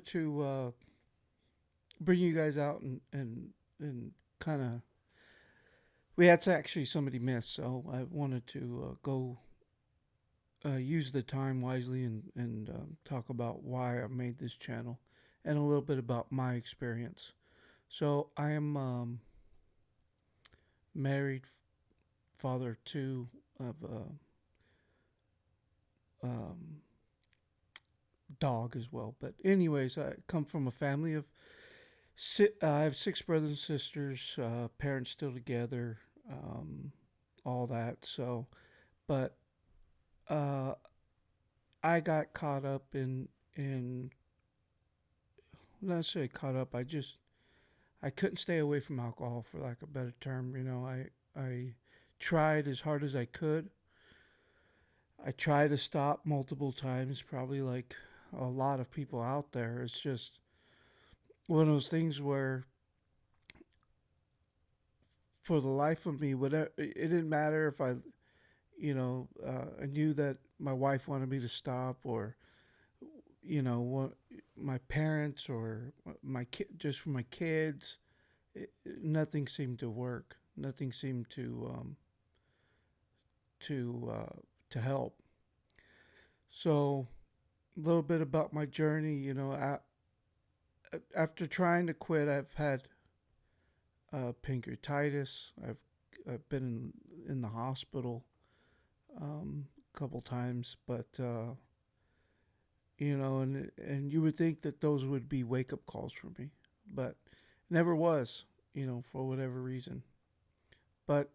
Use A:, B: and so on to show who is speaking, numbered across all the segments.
A: wanted to bring you guys out and kind of we had actually somebody miss, so I wanted to go use the time wisely and talk about why I made this channel and a little bit about my experience. So I am married, father of two of a dog as well. But anyways, I come from a family of I have six brothers and sisters, parents still together, um, all that. So, but uh, I got caught up in not necessarily caught up. I couldn't stay away from alcohol for lack of a better term. I tried as hard as I could. I tried to stop multiple times, probably like a lot of people out there. It's just one of those things where for the life of me, whatever, it didn't matter if I knew that my wife wanted me to stop, or what, my parents, or my kid, just for my kids. Nothing seemed to work. Nothing seemed to to help. So a little bit about my journey. After trying to quit, I've had pancreatitis. I've been in the hospital a couple times, but and you would think that those would be wake up calls for me, but never was. For whatever reason. But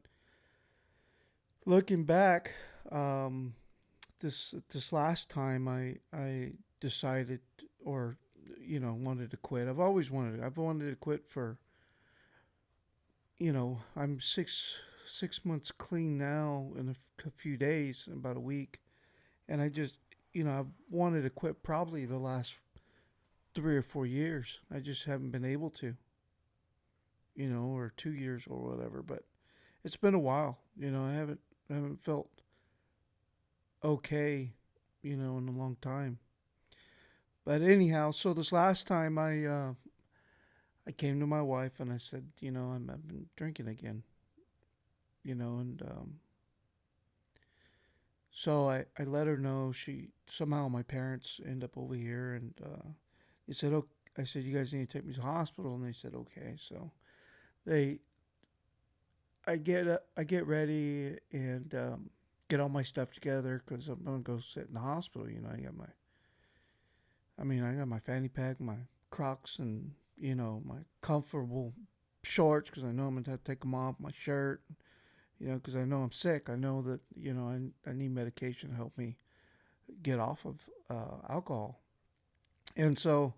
A: looking back, um, this last time I decided, or wanted to quit. I've wanted to quit for, I'm six months clean now in a few days, about a week, and I just, I've wanted to quit probably the last 3 or 4 years. I just haven't been able to, or 2 years or whatever. But it's been a while. I haven't felt okay, in a long time. But anyhow, so this last time I came to my wife and I said, I've been drinking again, and so I let her know. She somehow my parents end up over here, and they said, "Oh," I said, "You guys need to take me to the hospital," and they said, "Okay." So they I get ready and get all my stuff together because I'm gonna go sit in the hospital. I got my fanny pack, my Crocs, and my comfortable shorts because I know I'm gonna have to take them off. My shirt, because I know I'm sick. I know that I need medication to help me get off of alcohol, and so.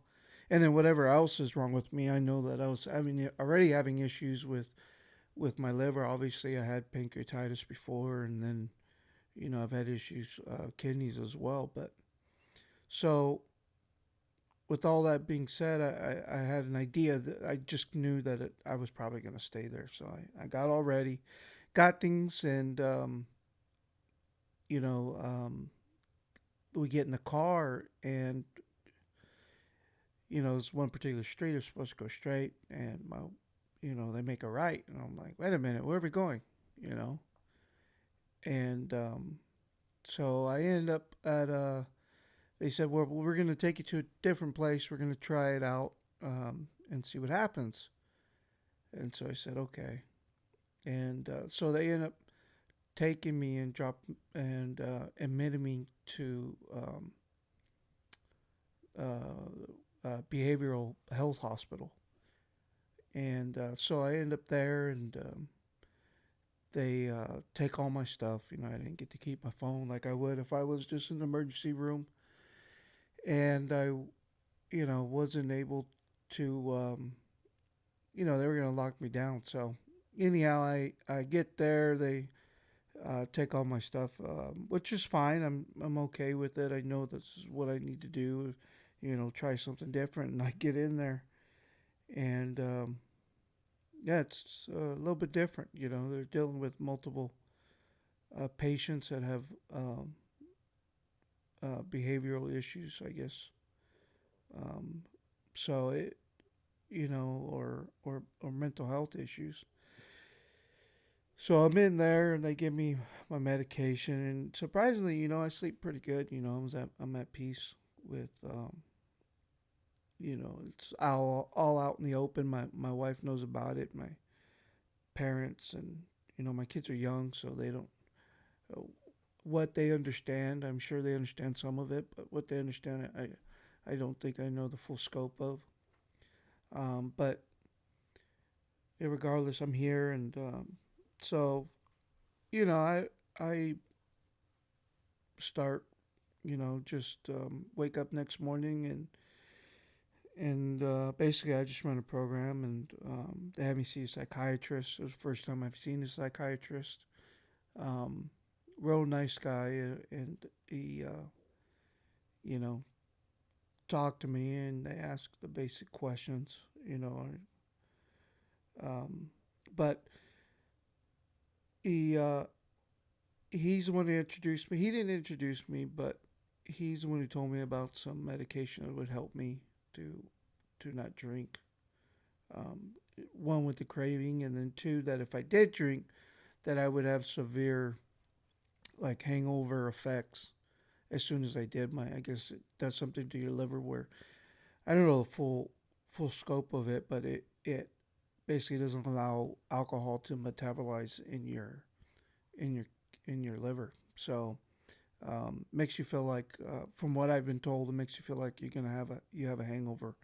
A: And then whatever else is wrong with me, I know that I was already having issues with my liver. Obviously, I had pancreatitis before, and then I've had issues kidneys as well. But so with all that being said, I had an idea that I just knew that I was probably going to stay there. So I got all ready, got things, and you know we get in the car, and this one particular street is supposed to go straight, and they make a right, and I'm like, wait a minute, where are we going? You know, and so I ended up at they said, well, we're going to take you to a different place. We're going to try it out and see what happens. And so I said, okay. And so they ended up taking me and admitting me to behavioral health hospital. And so I ended up there, and they take all my stuff. I didn't get to keep my phone like I would if I was just in the emergency room. And I, wasn't able to, they were going to lock me down. So anyhow, I get there. They take all my stuff, which is fine. I'm okay with it. I know this is what I need to do. Try something different. And I get in there, and yeah, it's a little bit different. They're dealing with multiple patients that have behavioral issues, I guess. So it, or mental health issues. So I'm in there and they give me my medication, and surprisingly, I sleep pretty good. I'm at peace with, it's all out in the open. My wife knows about it. My parents and, my kids are young, so they don't, uh, what they understand, I'm sure they understand some of it, but what they understand, I don't think I know the full scope of. But regardless, I'm here, and so I start, just wake up next morning, and basically I just run a program, and they had me see a psychiatrist. It was the first time I've seen a psychiatrist. Um, Real nice guy, and he, you know, talked to me, and they asked the basic questions, um, but he he's the one who introduced me. He didn't introduce me, but he's the one who told me about some medication that would help me to not drink. Um, One, with the craving, and then two, that if I did drink, that I would have severe, like, hangover effects as soon as I did. I guess it does something to your liver where I don't know the full scope of it, but it basically doesn't allow alcohol to metabolize in your in your liver. So makes you feel like, from what I've been told, it makes you feel like you have a hangover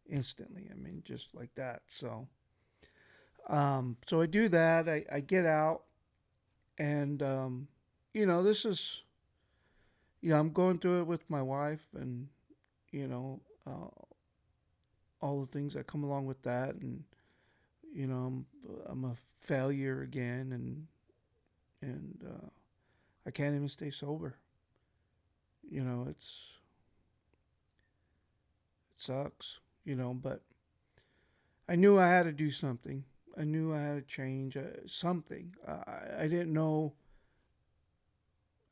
A: instantly. I mean, just like that. So I do that. I get out, and this is, I'm going through it with my wife, and you know all the things that come along with that, and I'm a failure again, and I can't even stay sober. It sucks, but I knew I had to do something. I knew I had to change, something. I didn't know.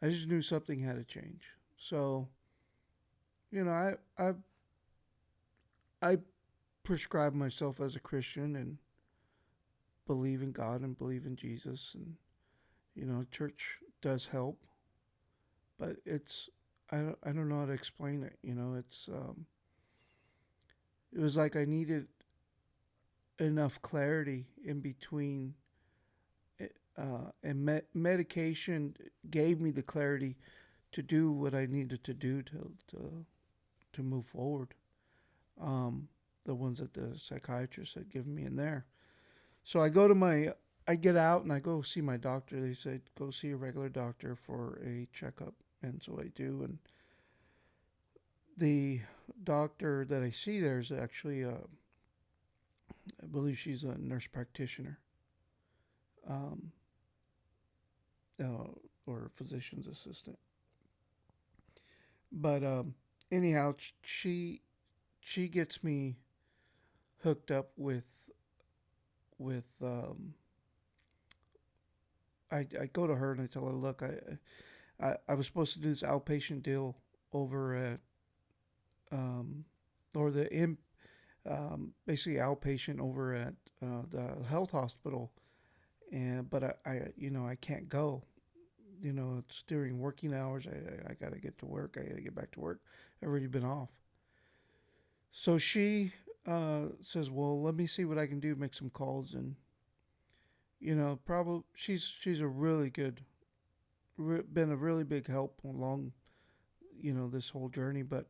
A: I just knew something had to change. So, I prescribe myself as a Christian, and believe in God and believe in Jesus, and church does help, but I don't know how to explain it. It was like I needed enough clarity in between, and medication gave me the clarity to do what I needed to do to move forward. The ones that the psychiatrist had given me in there. So I get out and I go see my doctor. They said go see a regular doctor for a checkup, and so I do. And the doctor that I see there is actually, I believe she's a nurse practitioner, um, uh, or a physician's assistant. But anyhow, she gets me hooked up with. I go to her and I tell her, look, I was supposed to do this outpatient deal over at, um, or the in basically outpatient over at, the health hospital, and but I can't go. It's during working hours. I gotta get to work. I gotta get back to work. I've already been off. So she, says, well, let me see what I can do. Make some calls, and probably she's a really good, been a really big help along, this whole journey. But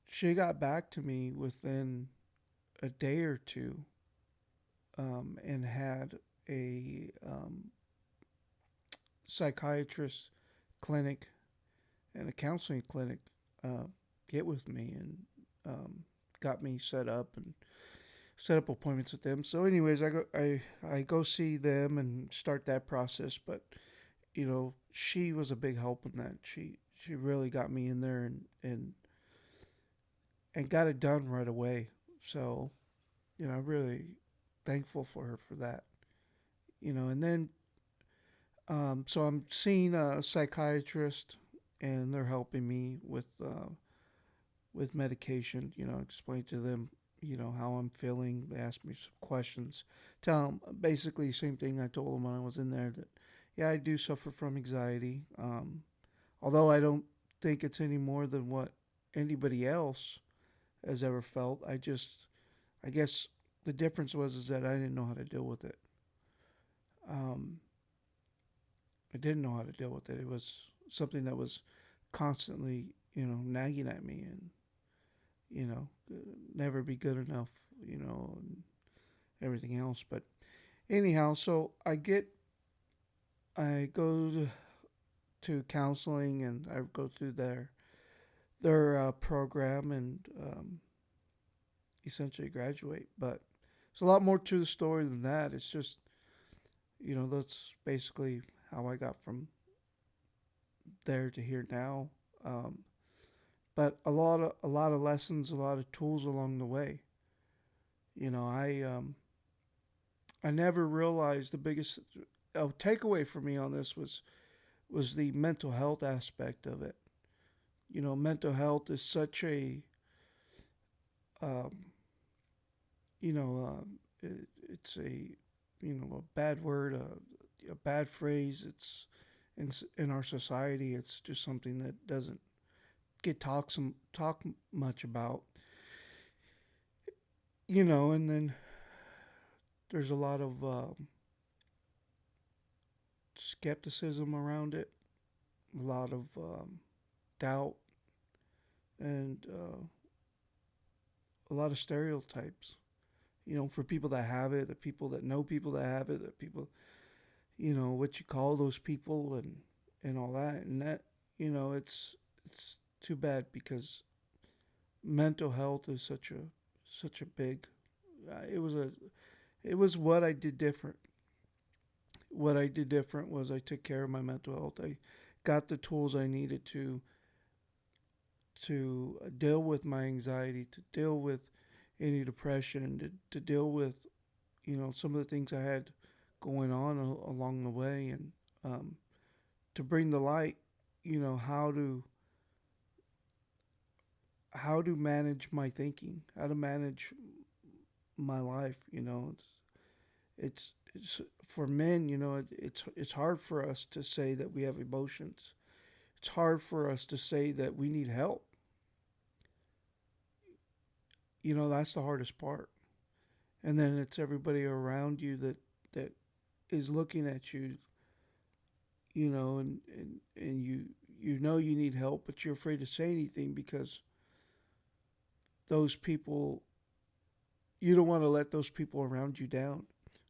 A: she got back to me within a day or two, and had a, psychiatrist clinic and a counseling clinic, uh, get with me, and, got me set up appointments with them. So, anyways, I go see them and start that process. But she was a big help in that. She really got me in there, and got it done right away. So, I'm really thankful for her for that. And then, so I'm seeing a psychiatrist, and they're helping me with, with medication. Explain to them, how I'm feeling. They ask me some questions. Tell them basically the same thing I told them when I was in there, that yeah, I do suffer from anxiety. Although I don't think it's any more than what anybody else has ever felt. I guess the difference was is that I didn't know how to deal with it. Um, I didn't know how to deal with it. It was something that was constantly, nagging at me, and you know, never be good enough, and everything else. But anyhow, so I go to counseling, and I go through their program, and essentially graduate. But it's a lot more to the story than that. It's just, that's basically how I got from there to here now. Um, but a lot of lessons, a lot of tools along the way. I never realized the biggest takeaway for me on this was the mental health aspect of it. Mental health is such a um, it's a bad word, a bad phrase. It's in our society. It's just something that doesn't get talk much about. And then there's a lot of skepticism around it, a lot of doubt, and a lot of stereotypes. For people that have it, the people that know people that have it, the people, what you call those people, and all that, and that, it's too bad, because mental health is such a big. It was what I did different. What I did different was I took care of my mental health. I got the tools I needed to deal with my anxiety, to deal with any depression, to deal with some of the things I had going on along the way, and to bring the light, how to manage my thinking, how to manage my life. It's for men. It's hard for us to say that we have emotions. It's hard for us to say that we need help. That's the hardest part. And then it's everybody around you that is looking at you, and you need help, but you're afraid to say anything, because those people, you don't want to let those people around you down,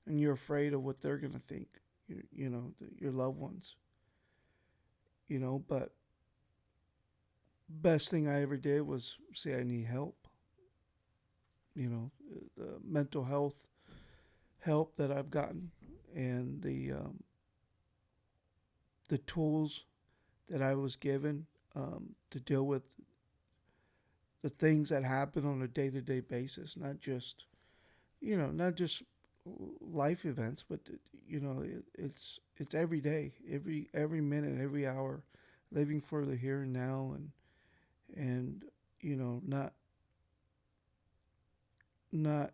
A: and you're afraid of what they're going to think, your loved ones, but best thing I ever did was say I need help. The mental health help that I've gotten, and the tools that I was given to deal with the things that happen on a day to day basis, not just life events, but it's every day, every minute, every hour, living for the here and now, and not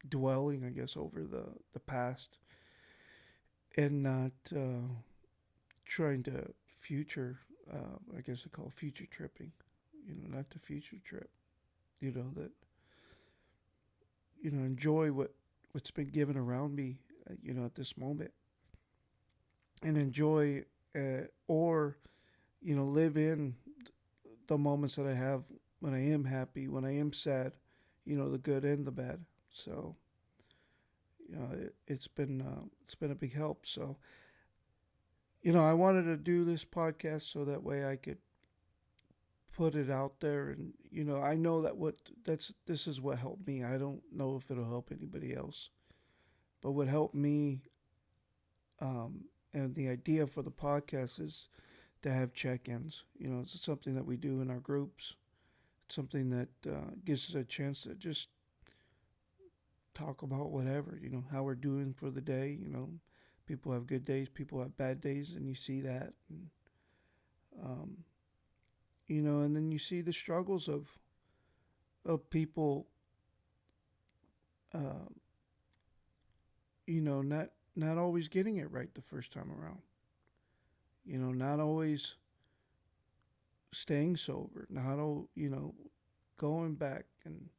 A: dwelling, I guess, over the past, and not trying to future. I guess I call it future tripping. Not to future trip. That enjoy what's been given around me. At this moment, and enjoy, or live in the moments that I have when I am happy, when I am sad. The good and the bad. So it's been a big help. So I wanted to do this podcast so that way I could put it out there, and I know that this is what helped me. I don't know if it'll help anybody else, but what helped me, and the idea for the podcast is to have check-ins. It's something that we do in our groups. It's something that gives us a chance to just talk about whatever, how we're doing for the day. People have good days, people have bad days, and you see that. And, um, And then you see the struggles of people, uh, not always getting it right the first time around. Not always staying sober, not all, going back, and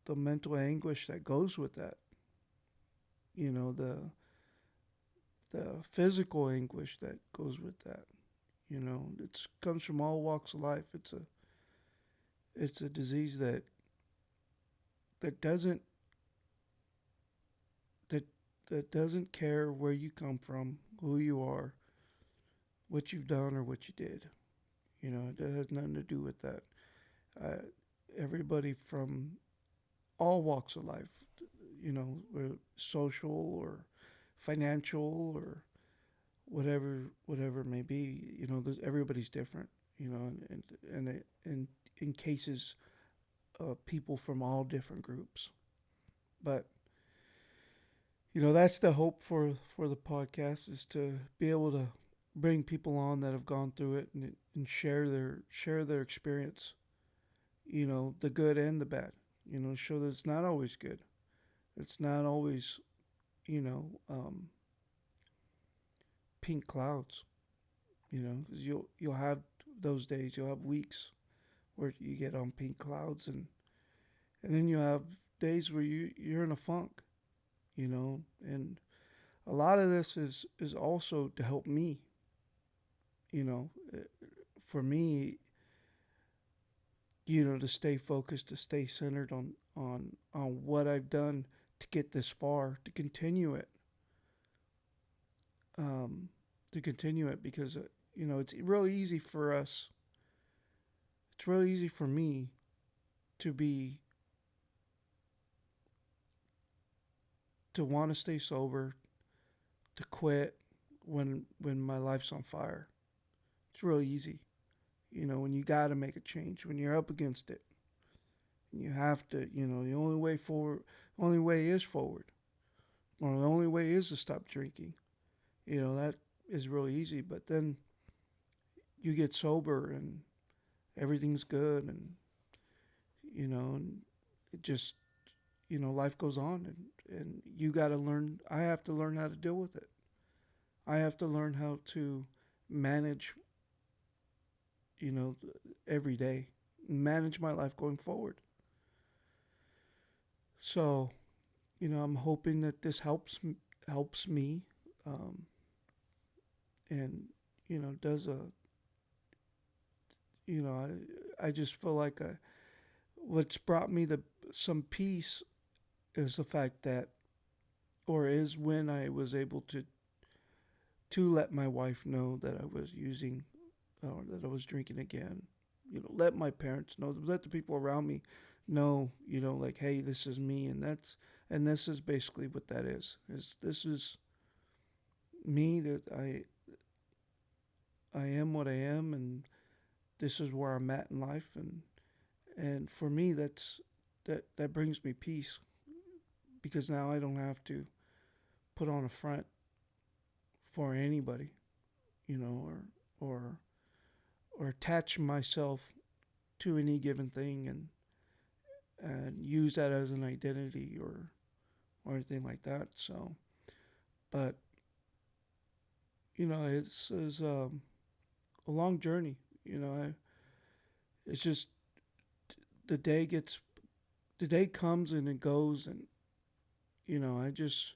A: the mental anguish that goes with that. The physical anguish that goes with that. It comes from all walks of life. It's a disease that doesn't that that doesn't care where you come from, who you are, what you've done, or what you did. It has nothing to do with that. Uh, Everybody from all walks of life, social or financial or whatever it may be. Everybody's different. And in cases, people from all different groups. But that's the hope for the podcast, is to be able to bring people on that have gone through it, and share their experience. The good and the bad. Show that it's not always good. It's not always you know um, pink clouds. Because you'll have those days. You'll have weeks where you get on pink clouds, and then you have days where you're in a funk. And a lot of this is also to help me. You know, Uh, for me, to stay focused, to stay centered on what I've done to get this far, to continue it, um, because it's real easy for us. It's real easy for me to be to want to stay sober, to quit when my life's on fire. It's real easy. When you got to make a change, when you're up against it, and you have to. The only way forward, only way is forward, or the only way is to stop drinking. That is really easy. But then you get sober and everything's good, and it just life goes on, and you got to learn. I have to learn how to deal with it. I have to learn how to manage, you know, every day, manage my life going forward. So, I'm hoping that this helps me, um, and does a I just feel like what's brought me some peace is the fact that, or is when I was able to let my wife know that I was using, or that I was drinking again. Let my parents know, let the people around me know, like, hey, this is me, and this is basically what that is this is me, that I am what I am, and this is where I'm at in life, and for me, that brings me peace, because now I don't have to put on a front for anybody, or or attach myself to any given thing, and use that as an identity, or anything like that. So, but it's a long journey. It's just the day gets the day comes and it goes, and I just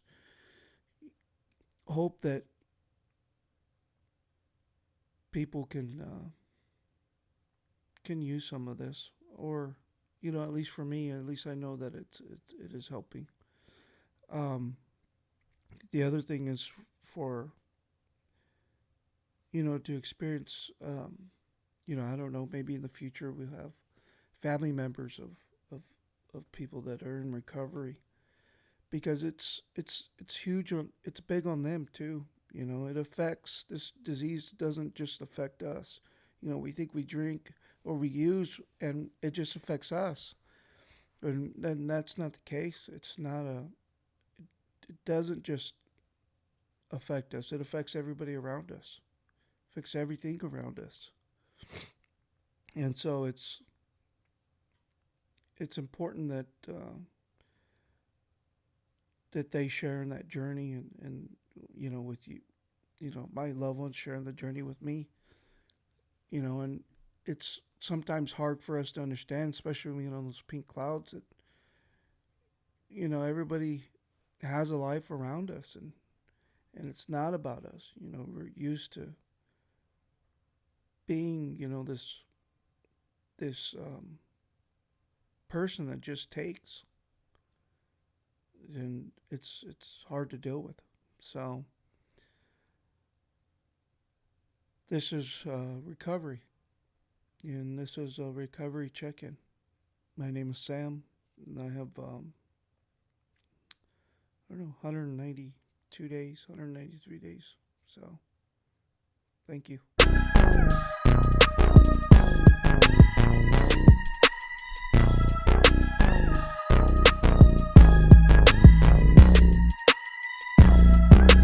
A: hope that people can use some of this, or at least for me, at least I know that it is helping. Um, the other thing is for to experience, I don't know, maybe in the future we'll have family members of of people that are in recovery, because it's huge on it's big on them too. It affects, this disease doesn't just affect us. We think we drink or we use and it just affects us, and then that's not the case. It doesn't just affect us. It affects everybody around us. Affects everything around us. And so it's important that that they share in that journey, and with you, my loved ones sharing the journey with me, and it's sometimes hard for us to understand, especially when those pink clouds, that everybody has a life around us, and it's not about us. We're used to being this person that just takes, and it's hard to deal with. So this is recovery, and this is a recovery check-in. My name is Sam, and I have I don't know, 192 days, 193 days. So thank you.